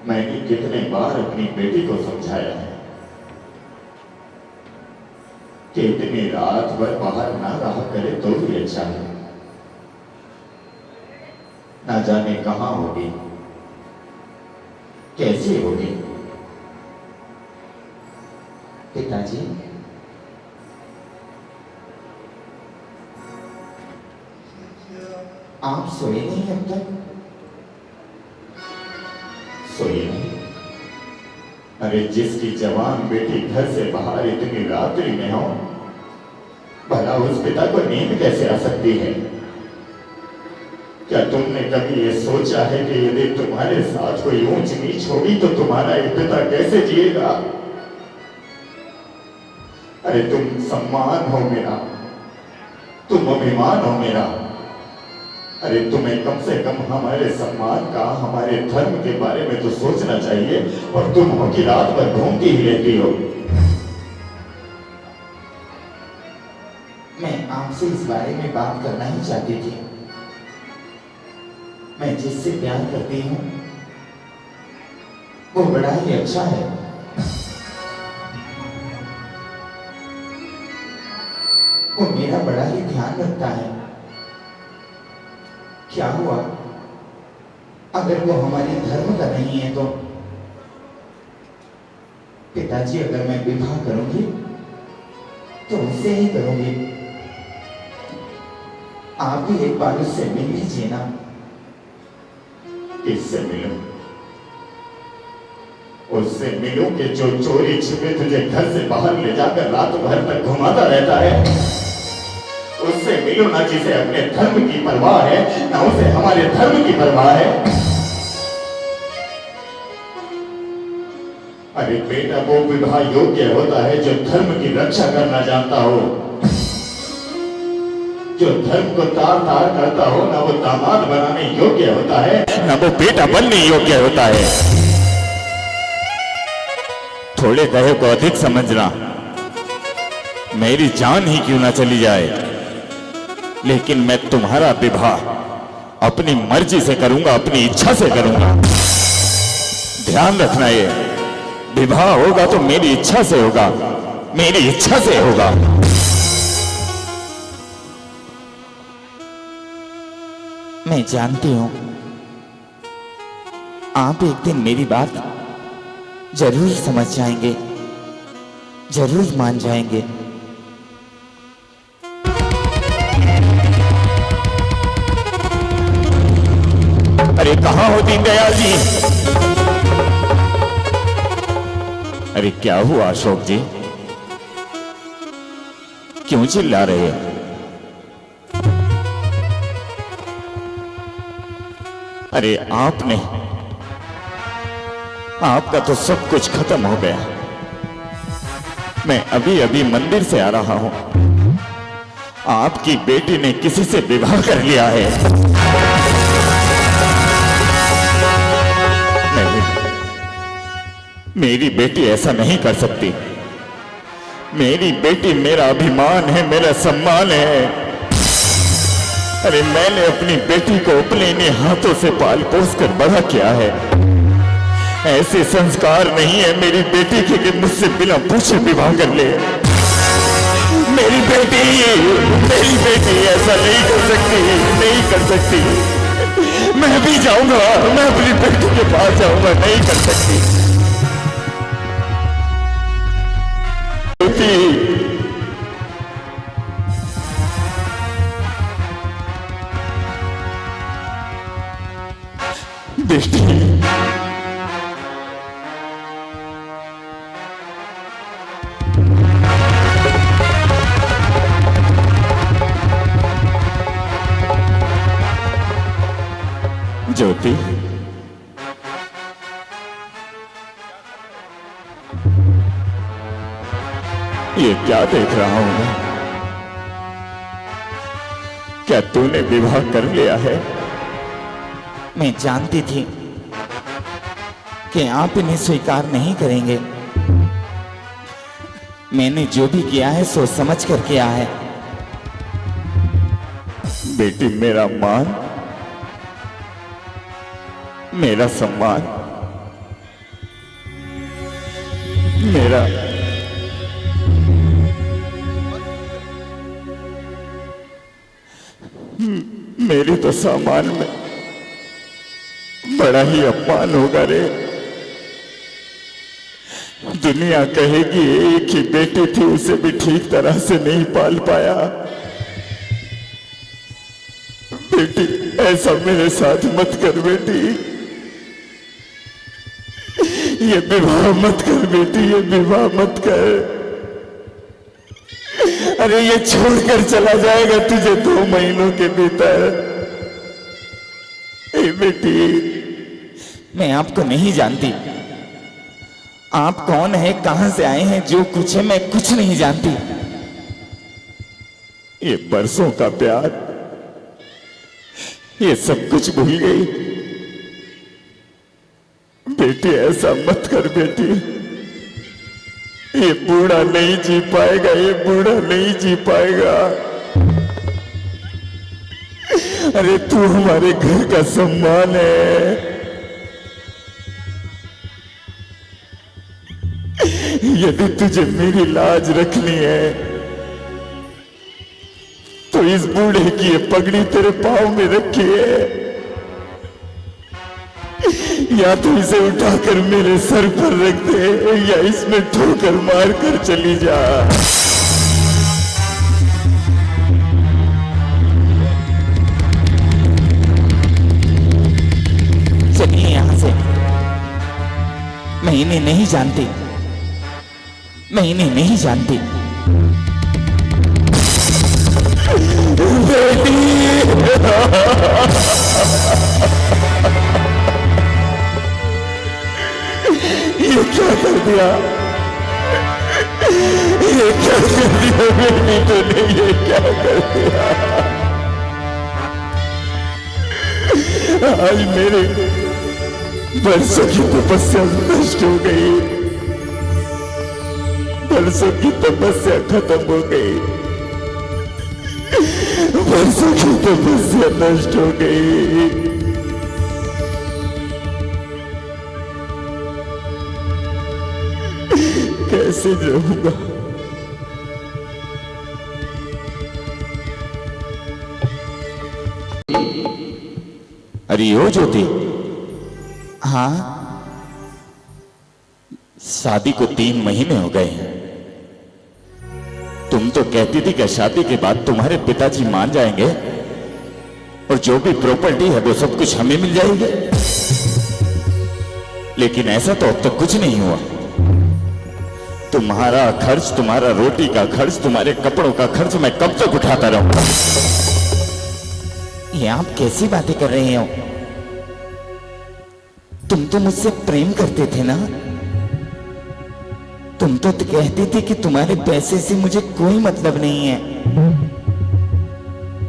मैंने कितने बार अपनी बेटी को समझाया है कि इतनी रात भर बाहर ना रहा करे तो भी अच्छा है। ना जाने कहां होगी, कैसे होगी। पिताजी, आप सोए नहीं अब तक? सोए नहीं? अरे जिसकी जवान बेटी घर से बाहर इतनी रात्रि में हो, भला उस पिता को नींद कैसे आ सकती है? क्या तुमने कभी ये सोचा है कि यदि तुम्हारे साथ कोई ऊंच नीच होगी तो तुम्हारा एक पिता कैसे जिएगा? अरे तुम सम्मान हो मेरा, तुम अभिमान हो मेरा। अरे तुम्हें कम से कम हमारे सम्मान का, हमारे धर्म के बारे में तो सोचना चाहिए, और तुम हो कि रात भर घूमती ही रहती हो। मैं आपसे इस बारे में बात करना ही चाहती थी। मैं जिससे प्यार करती हूँ वो बड़ा ही अच्छा है। वो मेरा बड़ा ही ध्यान रखता है। क्या हुआ अगर वो हमारे धर्म का नहीं है तो? पिताजी, अगर मैं विवाह करूंगी तो उससे ही करूंगी। आप भी एक बार उससे मिल लीजिए ना। किससे मिलूं? उससे मिलूं कि जो चोरी छिपे तुझे घर से बाहर ले जाकर रात भर तक घुमाता रहता है? उससे मिलो ना जिसे अपने धर्म की परवाह है, ना उसे हमारे धर्म की परवाह है। अरे बेटा, वो विवाह योग्य होता है जो धर्म की रक्षा करना जानता हो, जो धर्म को तार तार करता हो। ना वो दामाद बनाने योग्य होता है, ना वो बेटा बनने योग्य होता है। थोड़े कहे को अधिक समझना। मेरी जान ही क्यों ना चली जाए, लेकिन मैं तुम्हारा विवाह अपनी मर्जी से करूंगा, अपनी इच्छा से करूंगा। ध्यान रखना, ये विवाह होगा तो मेरी इच्छा से होगा, मेरी इच्छा से होगा। मैं जानती हूं आप एक दिन मेरी बात जरूर समझ जाएंगे, जरूर मान जाएंगे। अरे कहां हो दीनदयाल जी? अरे क्या हुआ अशोक जी, क्यों चिल्ला रहे हैं? अरे आपने, आपका तो सब कुछ खत्म हो गया। मैं अभी अभी मंदिर से आ रहा हूं, आपकी बेटी ने किसी से विवाह कर लिया है। मेरी बेटी ऐसा नहीं कर सकती। मेरी बेटी मेरा अभिमान है, मेरा सम्मान है। अरे मैंने अपनी बेटी को अपने हाथों से पाल पोस कर बड़ा किया है। ऐसे संस्कार नहीं है मेरी बेटी के कि मुझसे बिना पूछे विवाह कर ले। मेरी बेटी ऐसा नहीं कर सकती, नहीं कर सकती। मैं भी जाऊंगा, मैं अपनी बेटी के पास जाऊंगा, नहीं कर सकती। बेटी, ज्योति, ये क्या देख रहा हूं मैं? क्या तूने विवाह कर लिया है? मैं जानती थी कि आप इन्हें स्वीकार नहीं करेंगे। मैंने जो भी किया है सोच समझ कर किया है। बेटी, मेरा मान, मेरा सम्मान मेरा मेरी तो सामान में बड़ा ही अपमान होगा रे। दुनिया कहेगी एक ही बेटी थी, उसे भी ठीक तरह से नहीं पाल पाया। बेटी ऐसा मेरे साथ मत कर बेटी, ये विवाह मत कर बेटी, ये विवाह मत कर। अरे ये छोड़कर चला जाएगा तुझे 2 महीनों के भीतर। ए बेटी, मैं आपको नहीं जानती। आप कौन है, कहां से आए हैं, जो कुछ है मैं कुछ नहीं जानती। ये बरसों का प्यार, ये सब कुछ भूल गई। बेटी ऐसा मत कर बेटी, ये बूढ़ा नहीं जी पाएगा, ये बूढ़ा नहीं जी पाएगा। अरे तू हमारे घर का सम्मान है। यदि तुझे मेरी लाज रखनी है तो इस बूढ़े की ये पगड़ी तेरे पांव में रखी है, या तो इसे उठाकर मेरे सर पर रख दे या इसमें ठोकर मार कर चली जा। चलिए यहां से। मैं इन्हें नहीं जानती, मैं इन्हें नहीं जानती। ये क्या कर दिया, ये क्या कर दिया बेटी तूने, ये क्या कर दिया। आज मेरे बरसों की तपस्या नष्ट हो गई, बरसों की तपस्या खत्म हो गई, बरसों की तपस्या नष्ट हो गई। कैसे रहूंगा। अरे यो ज्योति, हाँ, शादी को 3 महीने हो गए हैं। तुम तो कहती थी कि शादी के बाद तुम्हारे पिताजी मान जाएंगे और जो भी प्रॉपर्टी है वो सब कुछ हमें मिल जाएगी, लेकिन ऐसा तो अब तक कुछ नहीं हुआ। तुम्हारा खर्च, तुम्हारा रोटी का खर्च, तुम्हारे कपड़ों का खर्च मैं कब तक उठाता रहूंगा। ये आप कैसी बातें कर रहे हो? तुम तो मुझसे प्रेम करते थे ना। तुम तो कहती थी कि तुम्हारे पैसे से मुझे कोई मतलब नहीं है,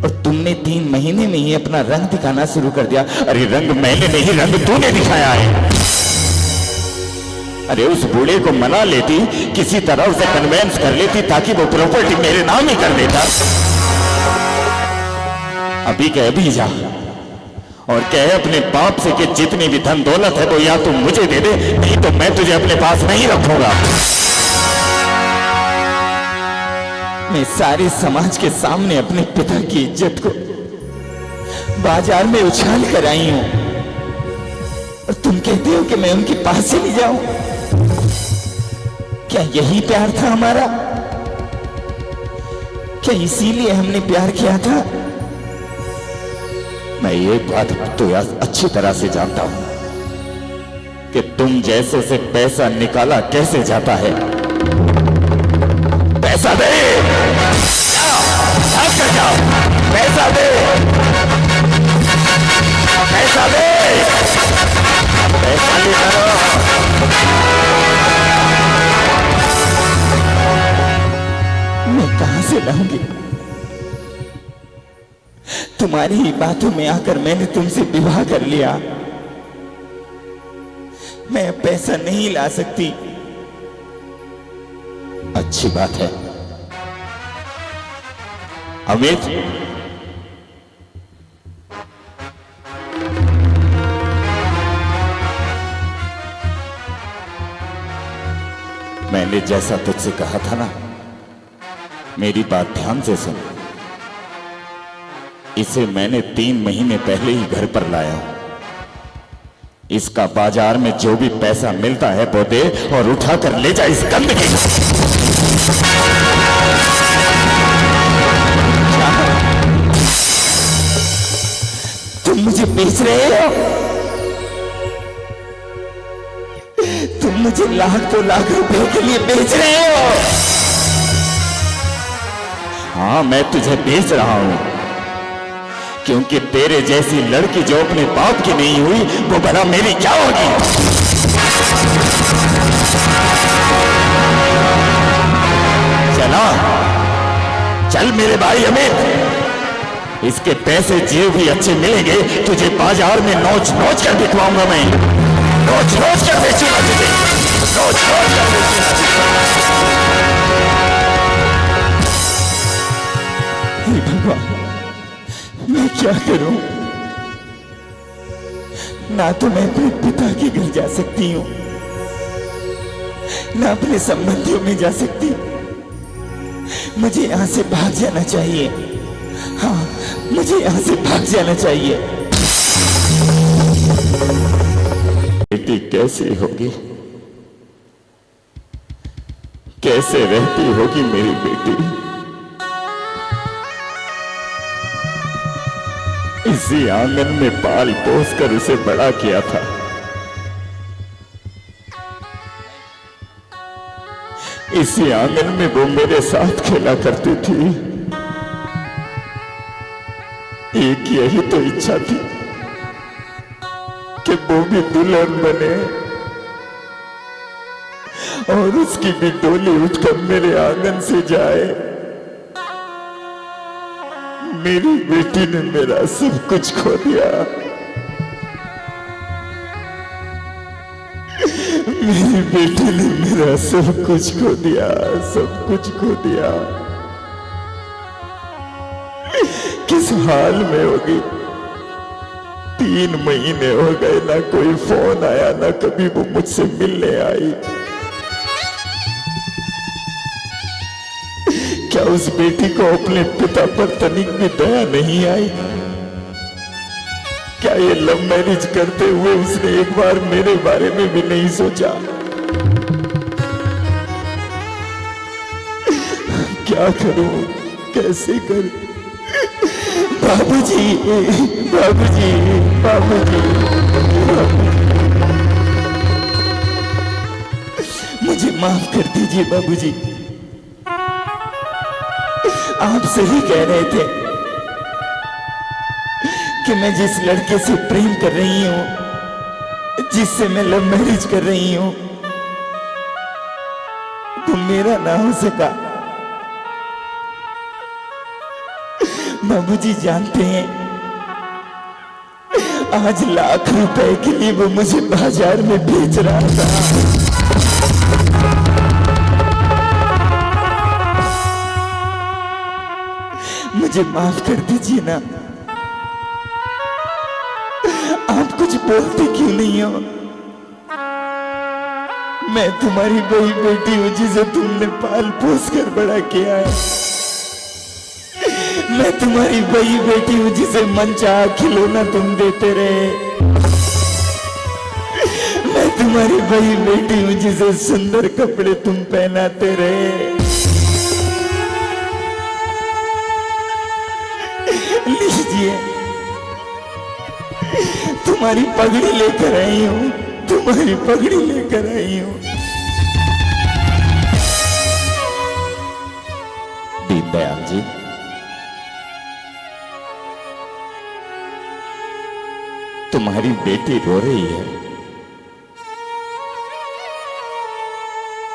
और तुमने 3 महीने में ही अपना रंग दिखाना शुरू कर दिया। अरे रंग मैंने नहीं, रंग तूने दिखाया है। अरे उस बूढ़े को मना लेती, किसी तरह उसे कन्वेंस कर लेती ताकि वो प्रॉपर्टी मेरे नाम ही कर देता। अभी के अभी जा और कहे अपने बाप से कि जितनी भी धन दौलत है वो या तुम मुझे दे दे, नहीं तो मैं तुझे अपने पास नहीं रखूंगा। मैं सारे समाज के सामने अपने पिता की इज्जत को बाजार में उछाल कर आई हूं, और तुम कहते हो कि मैं उनके पास से नहीं जाऊं। क्या यही प्यार था हमारा? क्या इसीलिए हमने प्यार किया था? मैं ये बात तो यार अच्छी तरह से जानता हूं कि तुम जैसे से पैसा निकाला कैसे जाता है। पैसा दे, भाग कर जाओ, पैसा दे, पैसा दे, पैसा ले करो। मैं कहां से लाऊंगी? तुम्हारी ही बातों में आकर मैंने तुमसे विवाह कर लिया। मैं पैसा नहीं ला सकती। अच्छी बात है अमित, मैंने जैसा तुझसे कहा था ना, मेरी बात ध्यान से सुन। इसे मैंने 3 महीने पहले ही घर पर लाया हूं। इसका बाजार में जो भी पैसा मिलता है वो दे और उठाकर ले जा इस गंदगी को। तुम मुझे बेच रहे हो? तुम मुझे लाख रुपए के लिए बेच रहे हो? हाँ, मैं तुझे बेच रहा हूं, क्योंकि तेरे जैसी लड़की जो अपने बाप की नहीं हुई वो भला मेरी क्या होगी। चला चल मेरे भाई अमित, इसके पैसे जो भी अच्छे मिलेंगे तुझे बाजार में नोच नोच कर दिखवाऊंगा मैं। नोच नोच कर बेचूंगा तुझे, नोच नोच कर बेचूंगा। हे भगवान, मैं क्या करूं? ना तो मैं अपने पिता के घर जा सकती हूं, ना अपने संबंधियों में जा सकती हूं। मुझे यहां से भाग जाना चाहिए। हाँ, मुझे यहां से भाग जाना चाहिए। बेटी कैसी होगी, कैसे रहती होगी मेरी बेटी। इसी आंगन में पाल पोस कर उसे बड़ा किया था। इसी आंगन में वो मेरे साथ खेला करती थी। एक यही तो इच्छा थी कि वो भी दुल्हन बने और उसकी भी डोली उठकर मेरे आंगन से जाए। मेरी बेटी ने मेरा सब कुछ खो दिया। मेरी बेटी ने मेरा सब कुछ खो दिया, सब कुछ खो दिया। किस हाल में होगी? 3 महीने हो गए, ना कोई फोन आया, ना कभी वो मुझसे मिलने आई। क्या उस बेटी को अपने पिता पर तनिक भी दया नहीं आई? क्या ये लव मैरिज करते हुए उसने एक बार मेरे बारे में भी नहीं सोचा? क्या करूं, कैसे करूं? बाबूजी, बाबूजी, बाबूजी, मुझे माफ कर दीजिए बाबूजी। आप सही कह रहे थे कि मैं जिस लड़के से प्रेम कर रही हूं, जिससे मैं लव मैरिज कर रही हूं, वो मेरा ना हो सका। बाबूजी जानते हैं, आज लाख रुपए के लिए वो मुझे बाजार में बेच रहा था। मुझे माफ कर दीजिए ना। आप कुछ बोलते क्यों नहीं हो? मैं तुम्हारी वही बेटी हूं जिसे तुमने पाल पोस कर बड़ा किया है। मैं तुम्हारी वही बेटी हूं जिसे मनचाहा खिलौना तुम देते रहे। मैं तुम्हारी वही बेटी हूं जिसे सुंदर कपड़े तुम पहनाते रहे। लीजिए, तुम्हारी पगड़ी लेकर आई हूं, तुम्हारी पगड़ी लेकर आई हूं। दीनदयाल जी, तुम्हारी बेटी रो रही है,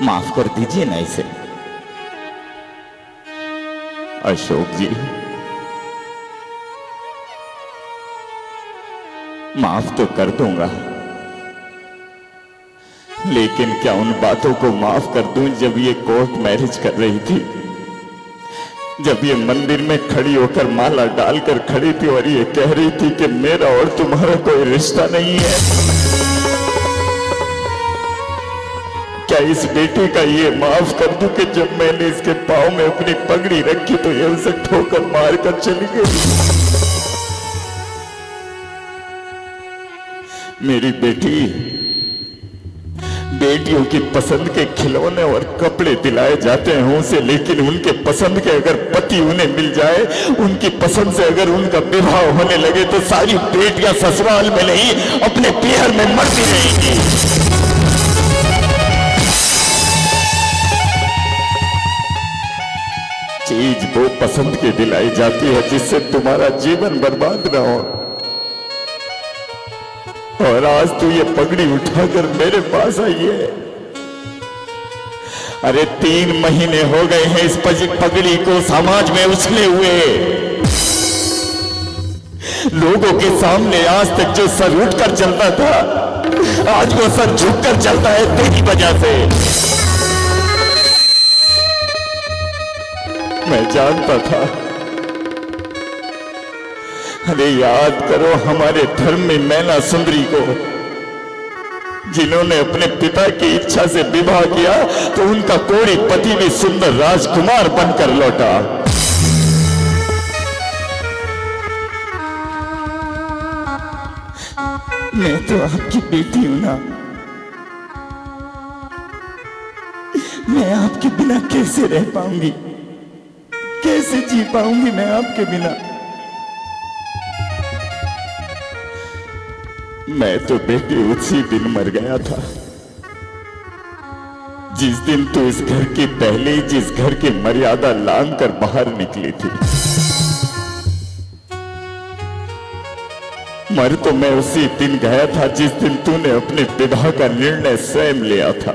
माफ कर दीजिए ना इसे। अशोक जी, माफ तो कर दूंगा, लेकिन क्या उन बातों को माफ कर दूं जब ये कोर्ट मैरिज कर रही थी, जब ये मंदिर में खड़ी होकर माला डालकर खड़ी थी और ये कह रही थी कि मेरा और तुम्हारा कोई रिश्ता नहीं है। क्या इस बेटे का ये माफ कर दूं कि जब मैंने इसके पाँव में अपनी पगड़ी रखी तो ये उसे ठोकर मार कर चली गई। मेरी बेटी, बेटियों की पसंद के खिलौने और कपड़े दिलाए जाते हैं उसे, लेकिन उनके पसंद के अगर पति उन्हें मिल जाए, उनकी पसंद से अगर उनका विवाह होने लगे तो सारी बेटियां ससुराल में नहीं अपने पीहर में मरती रहेंगी। चीज वो पसंद की दिलाई जाती है जिससे तुम्हारा जीवन बर्बाद ना हो। और आज तू ये पगड़ी उठाकर मेरे पास आई है। अरे 3 महीने हो गए हैं इस पगड़ी को समाज में उछले हुए। लोगों के सामने आज तक जो सर उठकर चलता था, आज वो सर झुककर चलता है तेरी वजह से। मैं जानता था। अरे याद करो हमारे धर्म में मैना सुंदरी को, जिन्होंने अपने पिता की इच्छा से विवाह किया तो उनका कोई पति भी सुंदर राजकुमार बनकर लौटा। मैं तो आपकी बेटी हूं ना, मैं आपके बिना कैसे रह पाऊंगी, कैसे जी पाऊंगी मैं आपके बिना। मैं तो बेटी उसी दिन मर गया था जिस दिन तू इस घर की पहली, जिस घर की मर्यादा लांघ कर बाहर निकली थी। मर तो मैं उसी दिन गया था जिस दिन तूने अपने विवाह का निर्णय स्वयं लिया था।